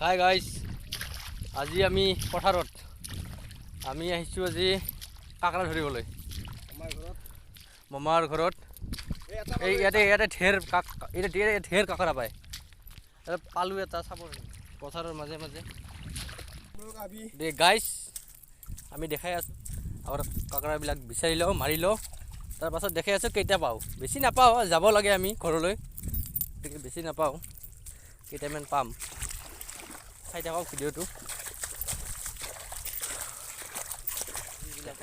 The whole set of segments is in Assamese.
হাই গাইজ, আজি আমি পথাৰত আহিছোঁ আজি কাকৰা ধৰিবলৈ মামাৰ ঘৰত। এই ইয়াতে ঢেৰ কাকৰা পায়। পালোঁ এটা চাব পথাৰৰ মাজে মাজে গাইজ, আমি দেখাই আছোঁ আগত কাকৰাবিলাক বিচাৰি লওঁ, মাৰি লওঁ, তাৰপাছত দেখাই আছোঁ কেইটা পাওঁ। বেছি নাপাওঁ, যাব লাগে আমি ঘৰলৈ, গতিকে বেছি নাপাওঁ, কেইটামান পাম। চাই থাকক ভিডিঅ'টো।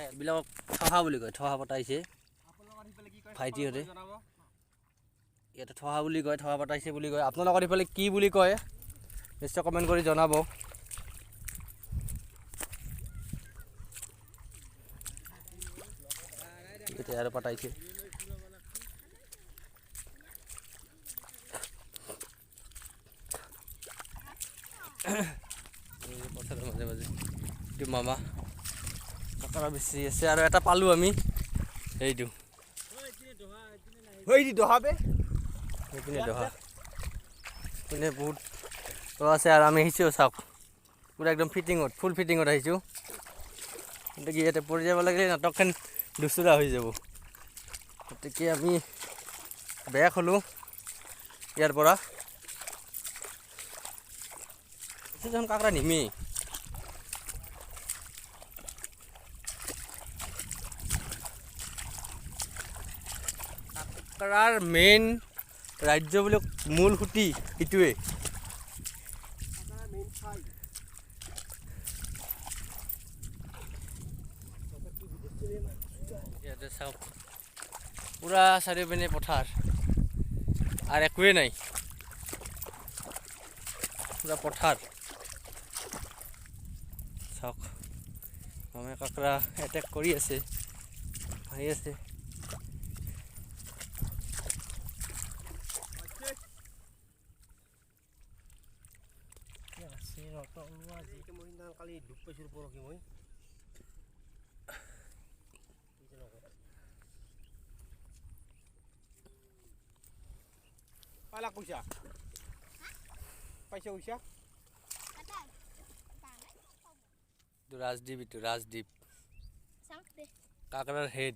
এইবিলাকক ঠহা বুলি কয়, ঠহা পতাইছে ভাইটিহঁতে। ইয়াতে ঠহা বুলি কয়, ঠহা পতাইছে বুলি কয়। আপোনালোকৰ ইফালে কি বুলি কয় নিশ্চয় কমেণ্ট কৰি জনাব। এতিয়া আৰু পতাইছে। পথাৰৰ মাজে মাজে এইটো মামা কাকৰা বেছি আছে। আৰু এটা পালোঁ আমি, এইটো সেইপিনে দহা পিনে বহুত আছে। আৰু আমি আহিছোঁ চাওক, পূৰা একদম ফিটিঙত, ফুল ফিটিঙত আহিছোঁ। গতিকে ইয়াতে পৰি যাব লাগিলে নাটকখন দুচুৰা হৈ যাব। গতিকে আমি বেগ হ'লোঁ ইয়াৰ পৰা। যখন কাকৰা নিমেই কাকৰাৰ মেইন ৰাজ্য বুলি মূল সুঁতি সেইটোৱে। ইয়াতে চাওক পূৰা চাৰিওপিনে পথাৰ আৰু একোৱেই নাই, পূৰা পথাৰ। চাওক মামে কাকৰা এটেক কৰি আছে, আহি আছে। কালি দুখ পাইছোঁ পৰহি মই। পাইলা পইচা পাইছা পইচা। ৰাজদ্বীপ, এইটো ৰাজদ্বীপ কাকৰাৰ হেড।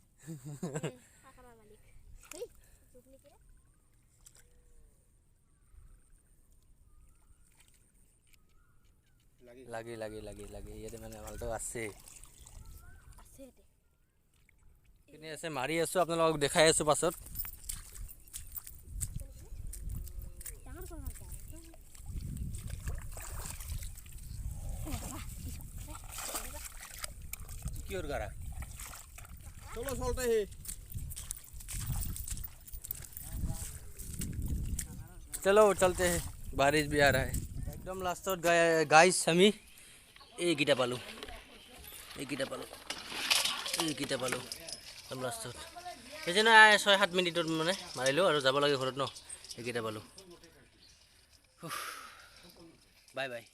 লাগি লাগি লাগি লাগি ইয়াতে মানে ভালটো আছে, কিনি আছে, মাৰি আছোঁ, আপোনালোকক দেখাই আছোঁ পাছত। क्यों करा चलो चलते हैं, चलो चलते हैं, बारिश भी आ रहा है एकदम लास्टत। गाइस আমি এইকেইটা পালোঁ, এইকেইটা পালোঁ, এইকেইটা পালোঁ একদম লাষ্টত। সেই না 6-7 মিনিটত মানে মাৰিলোঁ আৰু যাব লাগে ঘৰত ন। এইকেইটা পালোঁ। Bye bye.